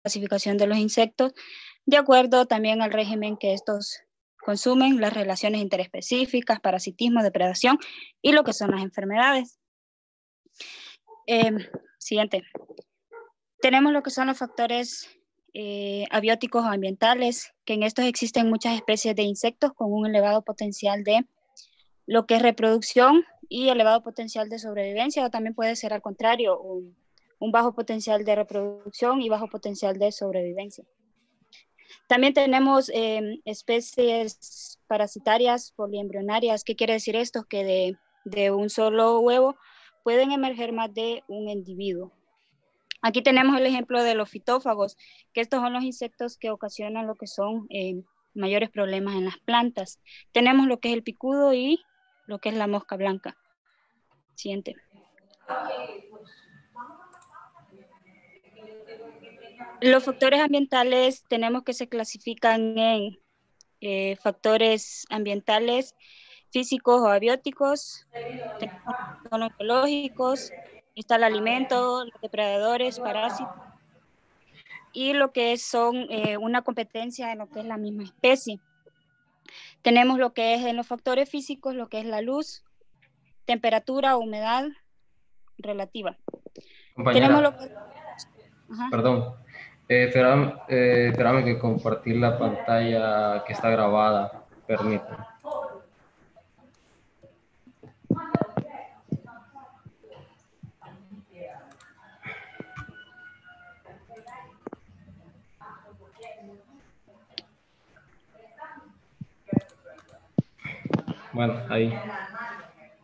clasificación de los insectos, de acuerdo también al régimen que estos consumen, las relaciones interespecíficas, parasitismo, depredación y lo que son las enfermedades. Siguiente. Tenemos lo que son los factores abióticos o ambientales, que en estos existen muchas especies de insectos con un elevado potencial de lo que es reproducción y elevado potencial de sobrevivencia, o también puede ser al contrario, un bajo potencial de reproducción y bajo potencial de sobrevivencia. También tenemos especies parasitarias poliembrionarias. ¿Qué quiere decir esto? Que de un solo huevo pueden emerger más de un individuo. Aquí tenemos el ejemplo de los fitófagos, que estos son los insectos que ocasionan lo que son mayores problemas en las plantas. Tenemos lo que es el picudo y lo que es la mosca blanca. Siguiente. Los factores ambientales tenemos que se clasifican en factores ambientales físicos o abióticos, son los biológicos, está el alimento, los depredadores, parásitos, y lo que son una competencia en lo que es la misma especie. Tenemos lo que es en los factores físicos, lo que es la luz, temperatura, humedad relativa. Compañera, Tenemos lo que... perdón, espérame que compartir la pantalla que está grabada, permítame. Bueno, ahí.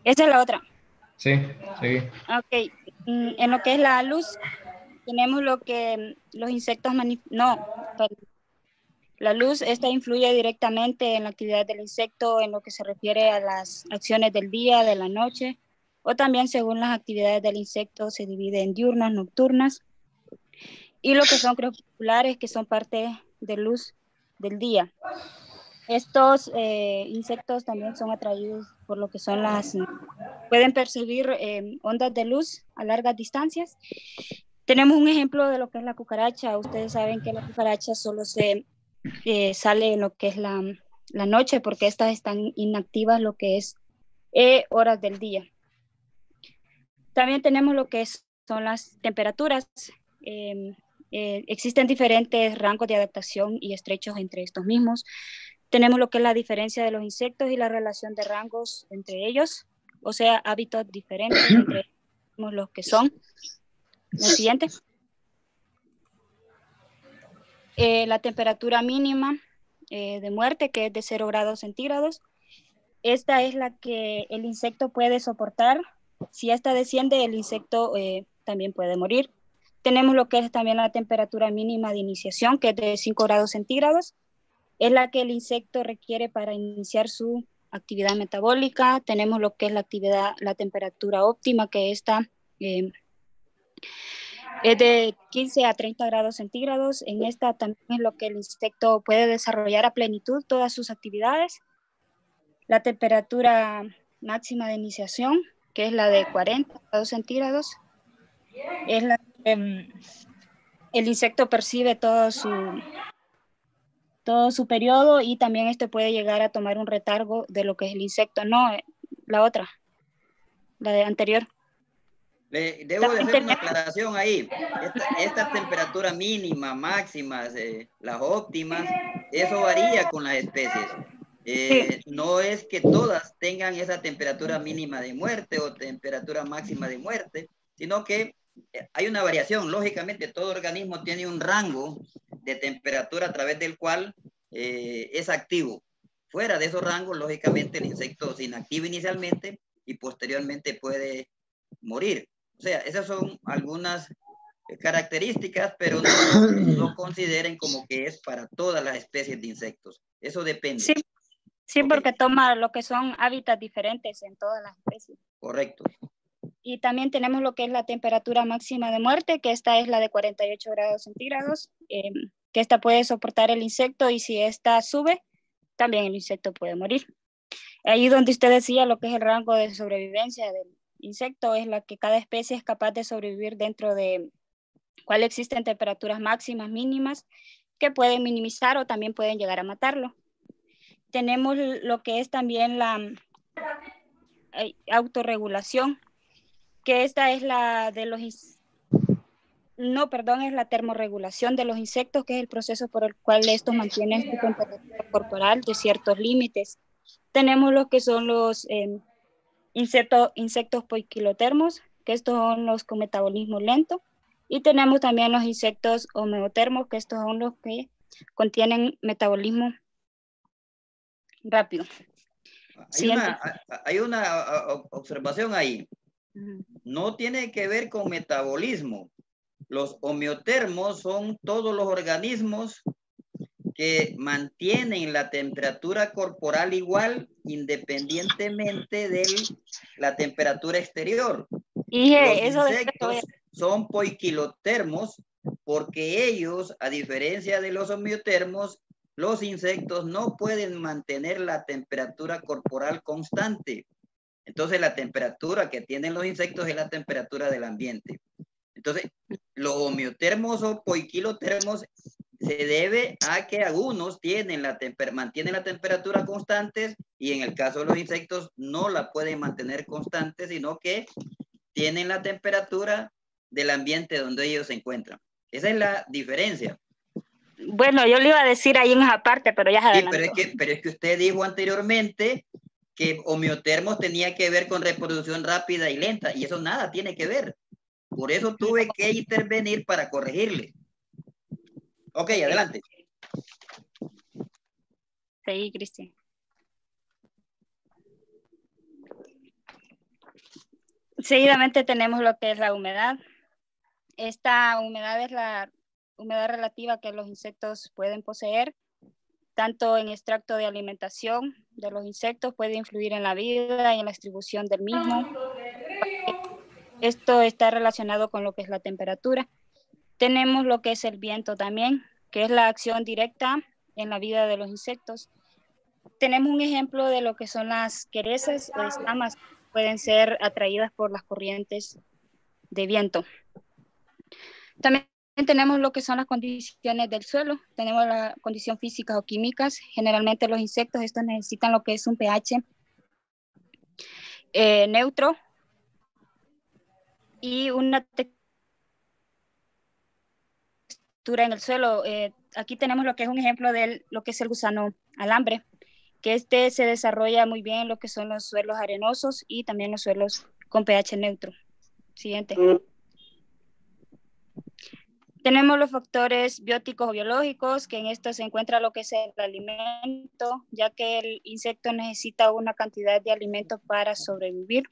Esa es la otra. Sí, seguí. Ok, en lo que es la luz, tenemos lo que los insectos la luz, esta influye directamente en la actividad del insecto en lo que se refiere a las acciones del día, de la noche, o también según las actividades del insecto se divide en diurnas, nocturnas, y lo que son crepusculares, que son parte de luz del día. Estos insectos también son atraídos por lo que son pueden percibir ondas de luz a largas distancias. Tenemos un ejemplo de lo que es la cucaracha. Ustedes saben que la cucaracha solo se sale en lo que es la noche, porque estas están inactivas lo que es horas del día. También tenemos lo que son las temperaturas. Existen diferentes rangos de adaptación y estrechos entre estos mismos. Tenemos lo que es la diferencia de los insectos y la relación de rangos entre ellos, o sea, hábitos diferentes entre los que son. La siguiente. La temperatura mínima de muerte, que es de 0 grados centígrados. Esta es la que el insecto puede soportar. Si esta desciende, el insecto también puede morir. Tenemos lo que es también la temperatura mínima de iniciación, que es de 5 grados centígrados. Es la que el insecto requiere para iniciar su actividad metabólica. Tenemos lo que es la temperatura óptima, que esta es de 15 a 30 grados centígrados. En esta también es lo que el insecto puede desarrollar a plenitud todas sus actividades. La temperatura máxima de iniciación, que es la de 40 grados centígrados, es la que el insecto percibe todo su periodo, y también este puede llegar a tomar un retardo de lo que es el insecto. No, la otra, la de anterior. Debo de hacer una aclaración ahí. Esta temperatura mínima, máximas, las óptimas, eso varía con las especies. Sí. No es que todas tengan esa temperatura mínima de muerte o temperatura máxima de muerte, sino que hay una variación. Lógicamente, todo organismo tiene un rango de temperatura a través del cual es activo. Fuera de esos rangos, lógicamente, el insecto se inactiva inicialmente y posteriormente puede morir. O sea, esas son algunas características, pero no consideren como que es para todas las especies de insectos. Eso depende. Sí, sí, okay. Porque toma lo que son hábitats diferentes en todas las especies. Correcto. Y también tenemos lo que es la temperatura máxima de muerte, que esta es la de 48 grados centígrados, que esta puede soportar el insecto, y si esta sube, también el insecto puede morir. Ahí donde usted decía lo que es el rango de sobrevivencia del insecto, es la que cada especie es capaz de sobrevivir dentro de cual existen temperaturas máximas, mínimas, que pueden minimizar o también pueden llegar a matarlo. Tenemos lo que es también la autorregulación, que esta es la de los... No, perdón, es la termorregulación de los insectos, que es el proceso por el cual estos mantienen su temperatura corporal de ciertos límites. Tenemos lo que son los insectos poiquilotermos, que estos son los con metabolismo lento, y tenemos también los insectos homeotermos, que estos son los que contienen metabolismo rápido. Hay una observación ahí. No tiene que ver con metabolismo. Los homeotermos son todos los organismos que mantienen la temperatura corporal igual independientemente de la temperatura exterior. Y los insectos son poiquilotermos porque ellos, a diferencia de los homeotermos, los insectos no pueden mantener la temperatura corporal constante. Entonces la temperatura que tienen los insectos es la temperatura del ambiente. Entonces, los homeotermos o poiquilotermos se debe a que algunos mantienen la temperatura constante y en el caso de los insectos no la pueden mantener constante, sino que tienen la temperatura del ambiente donde ellos se encuentran. Esa es la diferencia. Bueno, yo le iba a decir ahí en esa parte, pero ya se adelantó. Pero es que usted dijo anteriormente que homeotermos tenía que ver con reproducción rápida y lenta, y eso nada tiene que ver. Por eso tuve que intervenir para corregirle. Ok, adelante. Sí, Cristian. Seguidamente tenemos lo que es la humedad. Esta humedad es la humedad relativa que los insectos pueden poseer, tanto en extracto de alimentación de los insectos, puede influir en la vida y en la distribución del mismo. Esto está relacionado con lo que es la temperatura. Tenemos lo que es el viento también, que es la acción directa en la vida de los insectos. Tenemos un ejemplo de lo que son las querezas o escamas, que pueden ser atraídas por las corrientes de viento. También tenemos lo que son las condiciones del suelo. Tenemos la condición físicas o químicas. Generalmente los insectos, estos necesitan lo que es un pH neutro y una textura en el suelo. Aquí tenemos lo que es un ejemplo de lo que es el gusano alambre, que se desarrolla muy bien en lo que son los suelos arenosos y también los suelos con pH neutro. Siguiente. Tenemos los factores bióticos o biológicos, que en esto se encuentra lo que es el alimento, ya que el insecto necesita una cantidad de alimento para sobrevivir.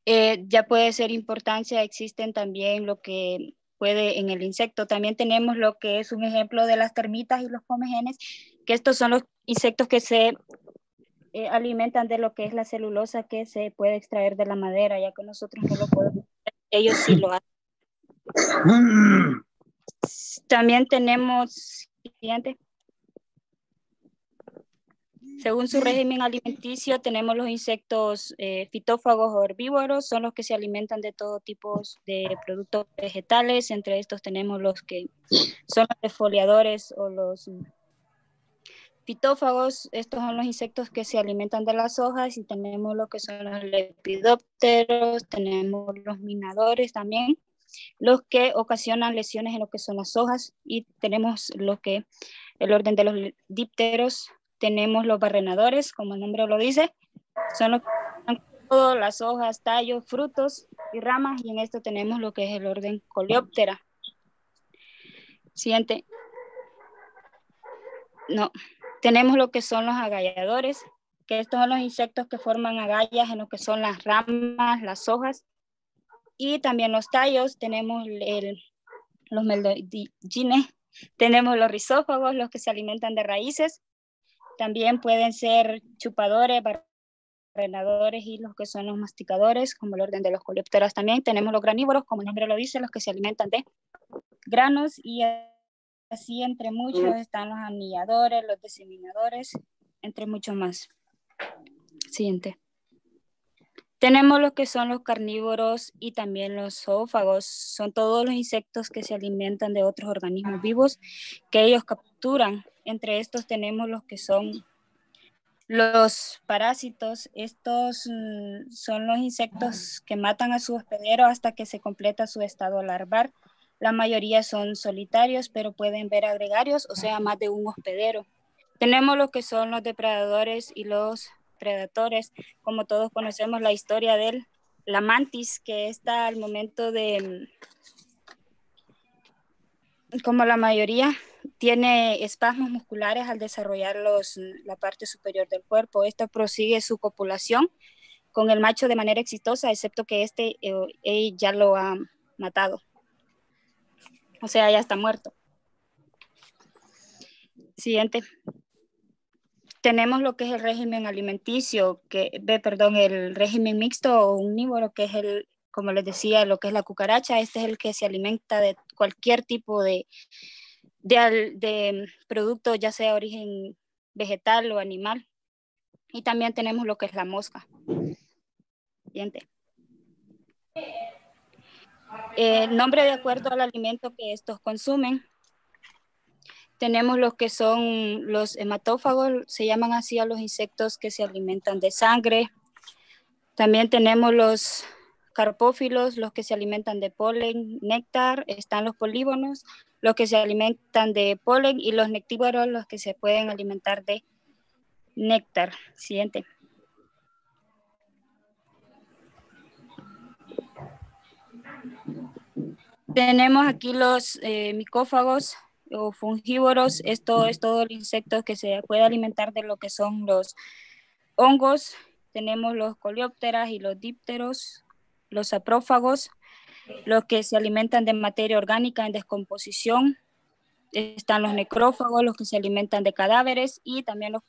Ya puede ser importancia, existen también lo que puede en el insecto. También tenemos lo que es un ejemplo de las termitas y los comegenes, que estos son los insectos que se alimentan de lo que es la celulosa que se puede extraer de la madera, ya que nosotros no lo podemos hacer, ellos sí lo hacen. También tenemos, siguiente. Según su régimen alimenticio, tenemos los insectos fitófagos o herbívoros, son los que se alimentan de todo tipo de productos vegetales. Entre estos tenemos los que son los defoliadores o los fitófagos. Estos son los insectos que se alimentan de las hojas, y tenemos lo que son los lepidópteros, tenemos los minadores también, los que ocasionan lesiones en lo que son las hojas, y tenemos el orden de los dípteros. Tenemos los barrenadores, como el nombre lo dice, son los que ocupan todas las hojas, tallos, frutos y ramas, y en esto tenemos lo que es el orden Coleóptera. Siguiente. No, tenemos lo que son los agalladores, que estos son los insectos que forman agallas en lo que son las ramas, las hojas, y también los tallos. Tenemos los meldogines, tenemos los rizófagos, los que se alimentan de raíces. También pueden ser chupadores, barrenadores y los que son los masticadores, como el orden de los coleópteros. También tenemos los granívoros, como el nombre lo dice, los que se alimentan de granos, y así entre muchos están los anilladores, los diseminadores, entre muchos más. Siguiente. Tenemos lo que son los carnívoros y también los zoófagos. Son todos los insectos que se alimentan de otros organismos vivos que ellos capturan. Entre estos tenemos los que son los parásitos. Estos son los insectos que matan a su hospedero hasta que se completa su estado larval. La mayoría son solitarios, pero pueden ver a gregarios, o sea, más de un hospedero. Tenemos lo que son los depredadores y los predatores. Como todos conocemos la historia de la mantis, que está al momento de, como la mayoría, tiene espasmos musculares al desarrollar la parte superior del cuerpo. Esta prosigue su copulación con el macho de manera exitosa, excepto que ya lo ha matado. O sea, ya está muerto. Siguiente. Tenemos lo que es el régimen alimenticio, el régimen mixto o omnívoro, que es como les decía, lo que es la cucaracha. Este es el que se alimenta de cualquier tipo de producto, ya sea de origen vegetal o animal. Y también tenemos lo que es la mosca. Siguiente. El nombre de acuerdo al alimento que estos consumen. Tenemos lo que son los hematófagos, se llaman así a los insectos que se alimentan de sangre. También tenemos los carpófilos, los que se alimentan de polen, néctar. Están los polígonos, los que se alimentan de polen, y los nectívoros, los que se pueden alimentar de néctar. Siguiente. Tenemos aquí los micófagos o fungívoros. Esto es todo el insecto que se puede alimentar de lo que son los hongos. Tenemos los coleópteras y los dípteros, los saprófagos, los que se alimentan de materia orgánica en descomposición. Están los necrófagos, los que se alimentan de cadáveres, y también los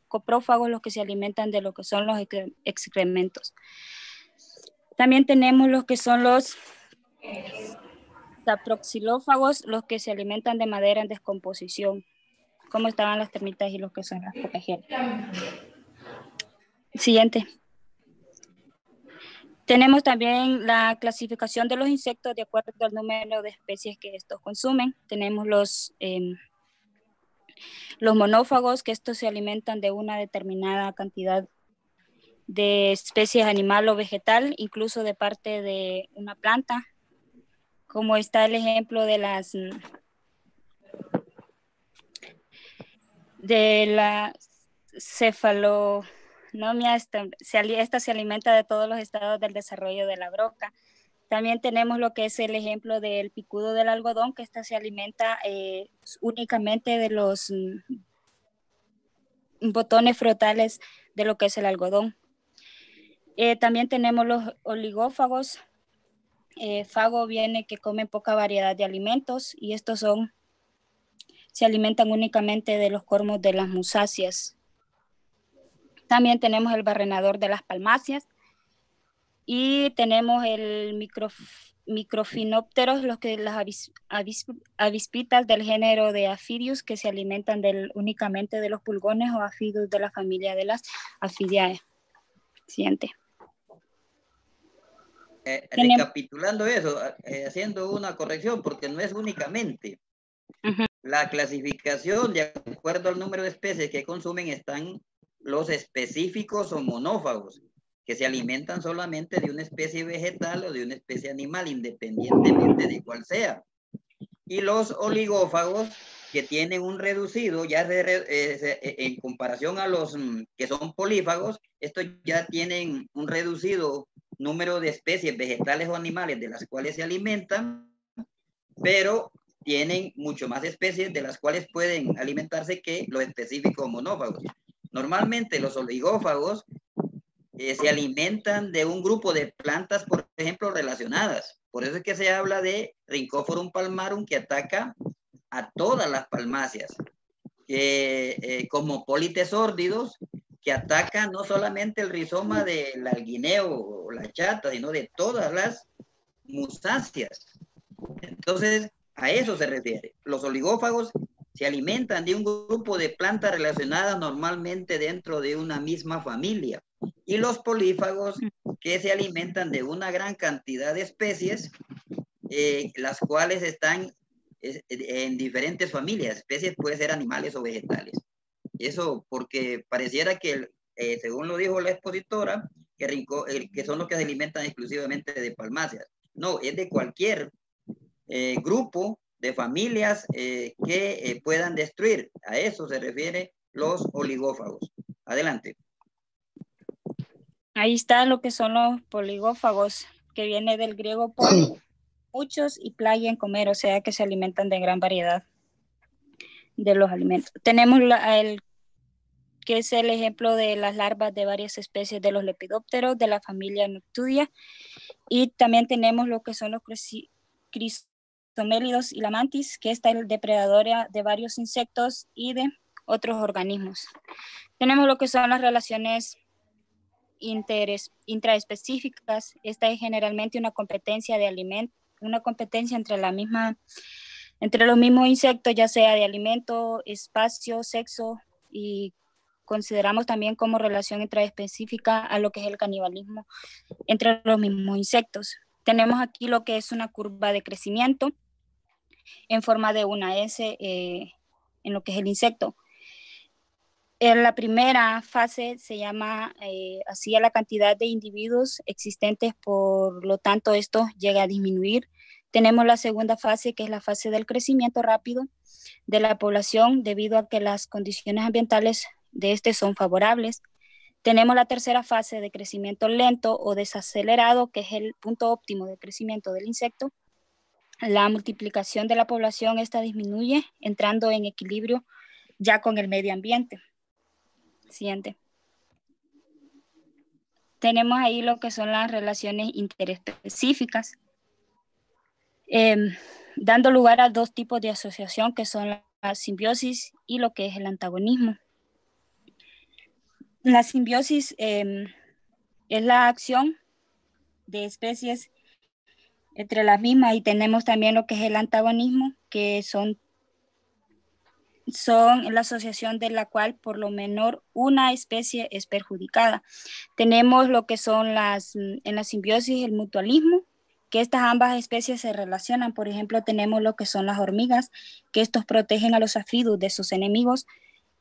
coprófagos, los que se alimentan de lo que son los excrementos. También tenemos los que son los saproxilófagos, los que se alimentan de madera en descomposición, como estaban las termitas y los que son las copegelas. Siguiente. Tenemos también la clasificación de los insectos de acuerdo al número de especies que estos consumen. Tenemos los monófagos, que estos se alimentan de una determinada cantidad de especies animal o vegetal, incluso de parte de una planta, como está el ejemplo de la cefalonomia. Esta se alimenta de todos los estados del desarrollo de la broca. También tenemos lo que es el ejemplo del picudo del algodón, que esta se alimenta únicamente de los botones frutales de lo que es el algodón. También tenemos los oligófagos. Fago viene que comen poca variedad de alimentos, y estos se alimentan únicamente de los cormos de las musáceas. También tenemos el barrenador de las palmáceas, y tenemos el microfinópteros, las avispitas del género de Aphidius, que se alimentan únicamente de los pulgones o afidus de la familia de las Aphidiae. Siguiente. Recapitulando eso, haciendo una corrección, porque no es únicamente. La clasificación, de acuerdo al número de especies que consumen, están los específicos o monófagos, que se alimentan solamente de una especie vegetal o de una especie animal, independientemente de cuál sea. Y los oligófagos, que tienen un reducido, ya en comparación a los que son polífagos, estos ya tienen un reducido número de especies vegetales o animales de las cuales se alimentan, pero tienen mucho más especies de las cuales pueden alimentarse que los específicos monófagos. Normalmente los oligófagos se alimentan de un grupo de plantas, por ejemplo, relacionadas. Por eso es que se habla de Rhynchophorum palmarum, que ataca a todas las palmáceas, como politesórdidos, que atacan no solamente el rizoma del alguineo o la chata, sino de todas las musáceas. Entonces, a eso se refiere. Los oligófagos se alimentan de un grupo de plantas relacionadas normalmente dentro de una misma familia. Y los polífagos que se alimentan de una gran cantidad de especies, las cuales están en diferentes familias. Especies puede ser animales o vegetales. Eso porque pareciera que, según lo dijo la expositora, que son los que se alimentan exclusivamente de palmáceas. No, es de cualquier grupo de familias que puedan destruir. A eso se refiere los oligófagos. Adelante. Ahí está lo que son los poligófagos, que viene del griego poli, muchos, y playa, en comer, o sea que se alimentan de gran variedad de los alimentos. Tenemos que es el ejemplo de las larvas de varias especies de los lepidópteros de la familia Noctudia, y también tenemos lo que son los cristomélidos y la mantis, que está el depredador de varios insectos y de otros organismos. Tenemos lo que son las relaciones intraespecíficas. Esta es generalmente una competencia de alimento, una competencia entre los mismos insectos, ya sea de alimento, espacio, sexo, y consideramos también como relación intraespecífica a lo que es el canibalismo entre los mismos insectos. Tenemos aquí lo que es una curva de crecimiento en forma de una S en lo que es el insecto. En la primera fase se llama así a la cantidad de individuos existentes, por lo tanto esto llega a disminuir. Tenemos la segunda fase, que es la fase del crecimiento rápido de la población, debido a que las condiciones ambientales de este son favorables. Tenemos la tercera fase de crecimiento lento o desacelerado, que es el punto óptimo de crecimiento del insecto. La multiplicación de la población esta disminuye, entrando en equilibrio ya con el medio ambiente. Siguiente. Tenemos ahí lo que son las relaciones interespecíficas, dando lugar a dos tipos de asociación, que son la simbiosis y lo que es el antagonismo. La simbiosis es la acción de especies entre las mismas, y tenemos también lo que es el antagonismo, que son la asociación de la cual por lo menos una especie es perjudicada. Tenemos lo que son en la simbiosis el mutualismo, que estas ambas especies se relacionan. Por ejemplo, tenemos lo que son las hormigas, que estos protegen a los áfidos de sus enemigos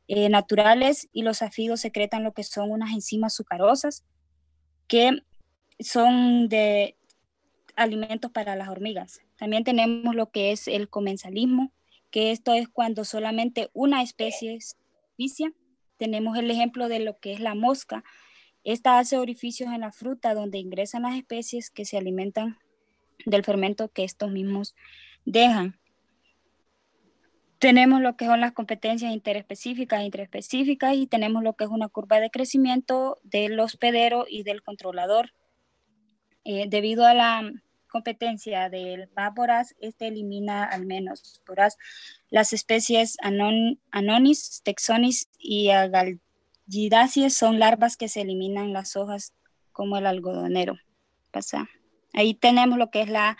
naturales, y los áfidos secretan lo que son unas enzimas sucarosas que son de alimentos para las hormigas. También tenemos lo que es el comensalismo, que esto es cuando solamente una especie se beneficia. Tenemos el ejemplo de lo que es la mosca. Esta hace orificios en la fruta donde ingresan las especies que se alimentan del fermento que estos mismos dejan. Tenemos lo que son las competencias interespecíficas e intraespecíficas, y tenemos lo que es una curva de crecimiento del hospedero y del controlador. Debido a la competencia del más voraz, este elimina al menos voraz. Las especies Anonis, Texonis y Agalgidaceae son larvas que se eliminan las hojas, como el algodonero. Pasa. Ahí tenemos lo que es la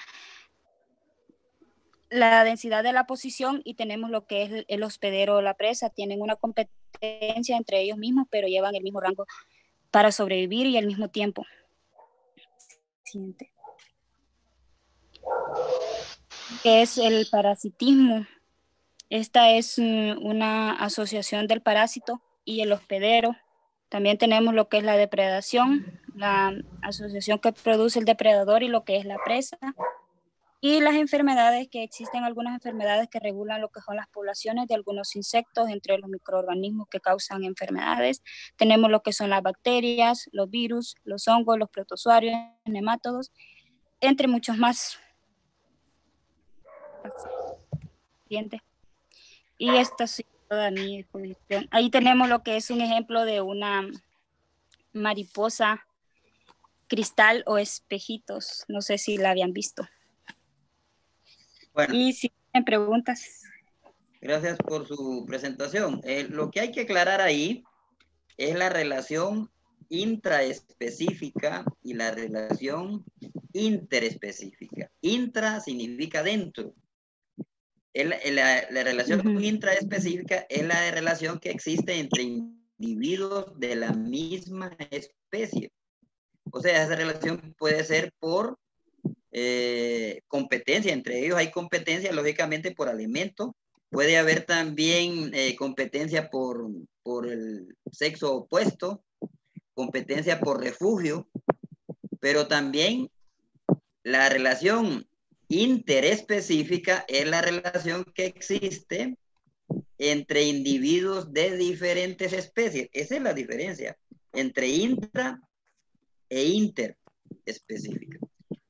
densidad de la posición, y tenemos lo que es el hospedero o la presa. Tienen una competencia entre ellos mismos, pero llevan el mismo rango para sobrevivir y al mismo tiempo. Siguiente. ¿Qué es el parasitismo? Esta es una asociación del parásito y el hospedero. También tenemos lo que es la depredación, la asociación que produce el depredador y lo que es la presa. Y las enfermedades, que existen algunas enfermedades que regulan lo que son las poblaciones de algunos insectos, entre los microorganismos que causan enfermedades. Tenemos lo que son las bacterias, los virus, los hongos, los protozoarios, nemátodos, entre muchos más. Siguiente. Y esta es toda mi exposición. Ahí tenemos lo que es un ejemplo de una mariposa cristal o espejitos. No sé si la habían visto. Bueno, y si tienen preguntas. Gracias por su presentación. Lo que hay que aclarar ahí es la relación intraespecífica y la relación interespecífica. Intra significa dentro. La relación intraespecífica es la relación que existe entre individuos de la misma especie. O sea, esa relación puede ser por competencia, entre ellos hay competencia lógicamente por alimento, puede haber también competencia por el sexo opuesto, competencia por refugio, pero también la relación interespecífica es la relación que existe entre individuos de diferentes especies. Esa es la diferencia entre intra e interespecífica.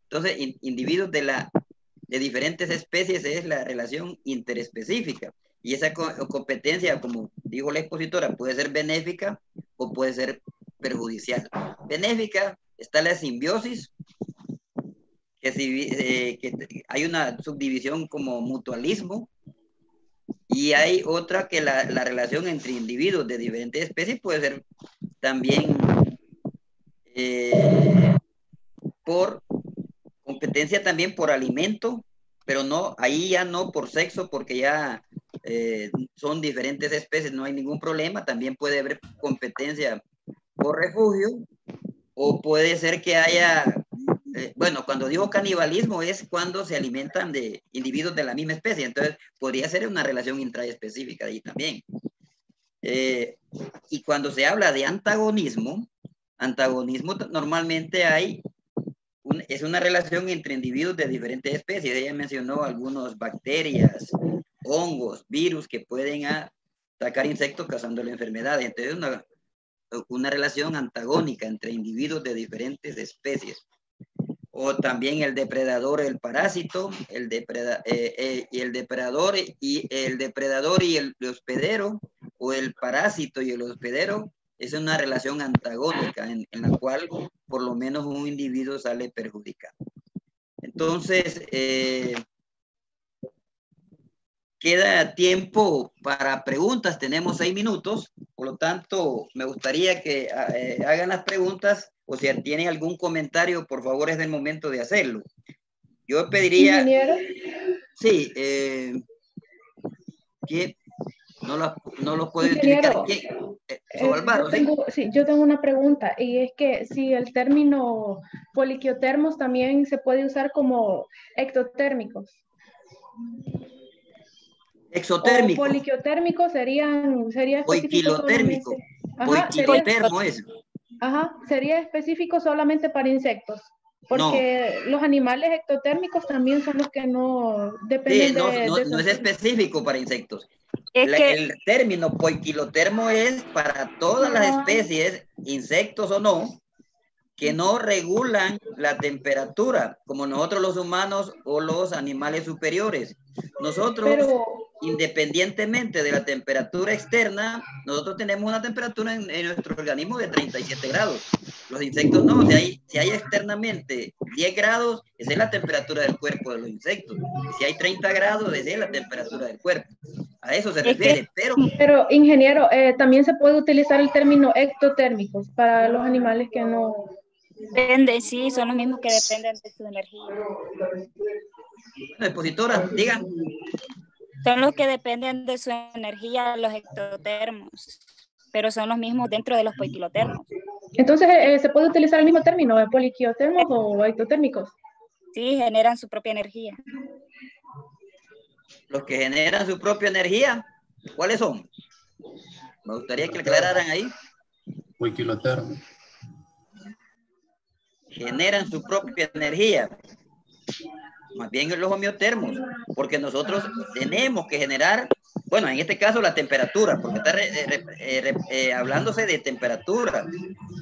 Entonces, individuos de diferentes especies es la relación interespecífica. Y esa competencia, como dijo la expositora, puede ser benéfica o puede ser perjudicial. Benéfica está la simbiosis, que hay una subdivisión como mutualismo, y hay otra que la relación entre individuos de diferentes especies puede ser también por competencia también por alimento, pero no, ahí ya no por sexo, porque ya son diferentes especies, no hay ningún problema. También puede haber competencia por refugio, o puede ser que haya, bueno, cuando digo canibalismo es cuando se alimentan de individuos de la misma especie, entonces podría ser una relación intraespecífica ahí también. Y cuando se habla de antagonismo normalmente es una relación entre individuos de diferentes especies. Ella mencionó algunos bacterias, hongos, virus que pueden atacar insectos causando la enfermedad. Entonces, una relación antagónica entre individuos de diferentes especies. O también el depredador, el parásito, el depredador y el hospedero, o el parásito y el hospedero. Es una relación antagónica en la cual por lo menos un individuo sale perjudicado. Entonces, queda tiempo para preguntas. Tenemos 6 minutos. Por lo tanto, me gustaría que hagan las preguntas, o si tienen algún comentario, por favor, es el momento de hacerlo. Yo pediría... ¿Ingeniero? Sí. Que no lo puedo identificar. Yo tengo una pregunta, y es que si el término poliquiotermos también se puede usar como ectotérmicos. Exotérmico. O poliquiotérmicos sería específico solamente. Poiquilotermo es. Ajá, sería específico solamente para insectos. Porque los animales ectotérmicos también son los que no dependen no es específico para insectos. El término poiquilotermo es para todas las especies, insectos o no, que no regulan la temperatura, como nosotros los humanos o los animales superiores. Nosotros, independientemente de la temperatura externa, nosotros tenemos una temperatura en nuestro organismo de 37 grados. Los insectos no. Si hay externamente 10 grados, esa es la temperatura del cuerpo de los insectos. Si hay 30 grados, esa es la temperatura del cuerpo. A eso se refiere. Pero ingeniero, también se puede utilizar el término ectotérmicos para los animales que no... Depende, sí, son los mismos que dependen de su energía. Expositora, diga. Son los que dependen de su energía, los ectotermos, pero son los mismos dentro de los poiquilotermos. Entonces, ¿se puede utilizar el mismo término, poliquiotermos o ectotérmicos? Sí, generan su propia energía. Los que generan su propia energía, ¿cuáles son? Me gustaría que aclararan ahí. Poiquilotermos. Generan su propia energía. Más bien los homeotermos, porque nosotros tenemos que generar, bueno, en este caso la temperatura, porque está hablándose de temperatura.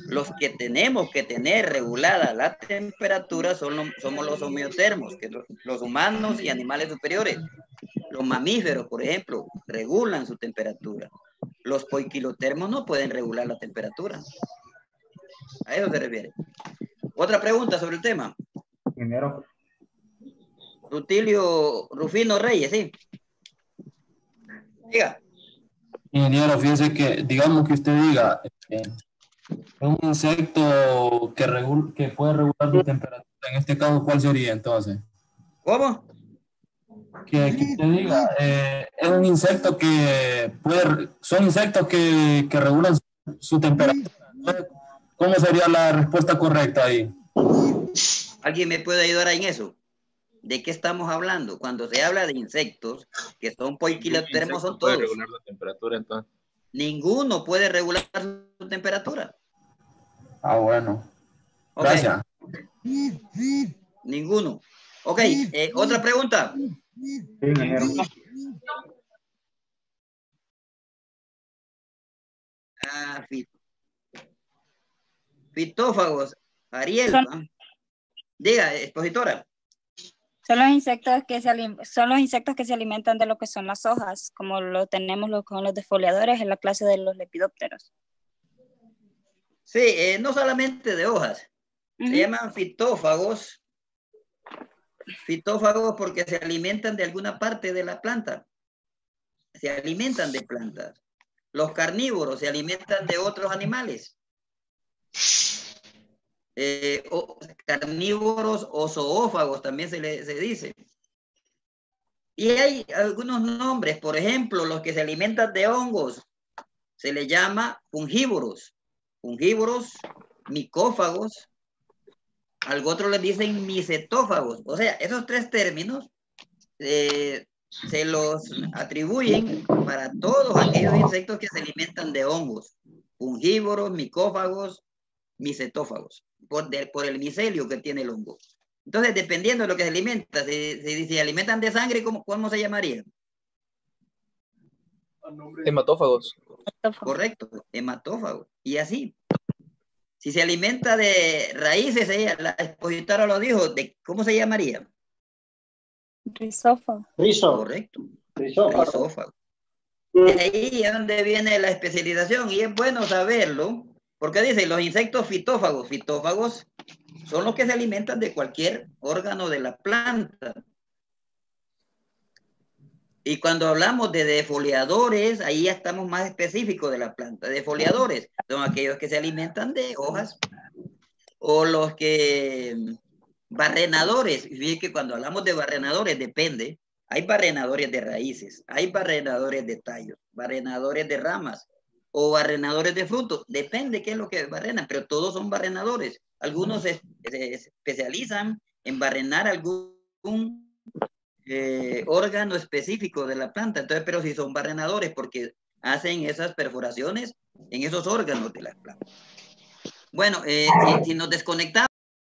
Los que tenemos que tener regulada la temperatura somos los homeotermos, que los humanos y animales superiores. Los mamíferos, por ejemplo, regulan su temperatura. Los poiquilotermos no pueden regular la temperatura. A eso se refiere. Otra pregunta sobre el tema. Primero. Rutilio Rufino Reyes, sí. Diga. Ingeniero, fíjese que, digamos que usted diga, un insecto que puede regular su temperatura, en este caso, ¿cuál sería entonces? ¿Cómo? Que usted diga, es un insecto que son insectos que regulan su su temperatura. ¿Cómo sería la respuesta correcta ahí? ¿Alguien me puede ayudar en eso? ¿De qué estamos hablando? Cuando se habla de insectos, que son poiquilotermos, son todos. Puede regular la temperatura, entonces. Ninguno puede regular su temperatura. Ah, bueno. Okay. Gracias. Ninguno. Ok, otra pregunta. Sí, ingeniero. Ah, fitófagos. Ariel. Diga, expositora. Son los insectos que se alimentan de lo que son las hojas, como lo tenemos con los defoliadores en la clase de los lepidópteros. Sí, no solamente de hojas. Se llaman fitófagos. Fitófagos porque se alimentan de alguna parte de la planta. Se alimentan de plantas. Los carnívoros se alimentan de otros animales. Carnívoros o zoófagos también se dice. Y hay algunos nombres, por ejemplo, los que se alimentan de hongos se les llama fungívoros. Fungívoros, micófagos, algo otro les dicen micetófagos. O sea, esos tres términos se los atribuyen para todos aquellos insectos que se alimentan de hongos. Fungívoros, micófagos, micetófagos, por el micelio que tiene el hongo. Entonces, dependiendo de lo que se alimenta, si se alimentan de sangre, ¿cómo se llamaría? Hematófagos. Correcto, hematófagos. Y así. Si se alimenta de raíces, la expositora lo dijo, ¿cómo se llamaría? Rizófago. Correcto. Rizófago. De ahí es donde viene la especialización y es bueno saberlo, porque dice los insectos fitófagos. Fitófagos son los que se alimentan de cualquier órgano de la planta. Y cuando hablamos de defoliadores, ahí ya estamos más específicos de la planta. Defoliadores son aquellos que se alimentan de hojas o los que barrenadores. Fíjense que cuando hablamos de barrenadores depende. Hay barrenadores de raíces, hay barrenadores de tallos, barrenadores de ramas o barrenadores de frutos. Depende qué es lo que barrenan, pero todos son barrenadores. Algunos se especializan en barrenar algún órgano específico de la planta. Entonces, pero si son barrenadores porque hacen esas perforaciones en esos órganos de la planta. Bueno, si nos desconectamos.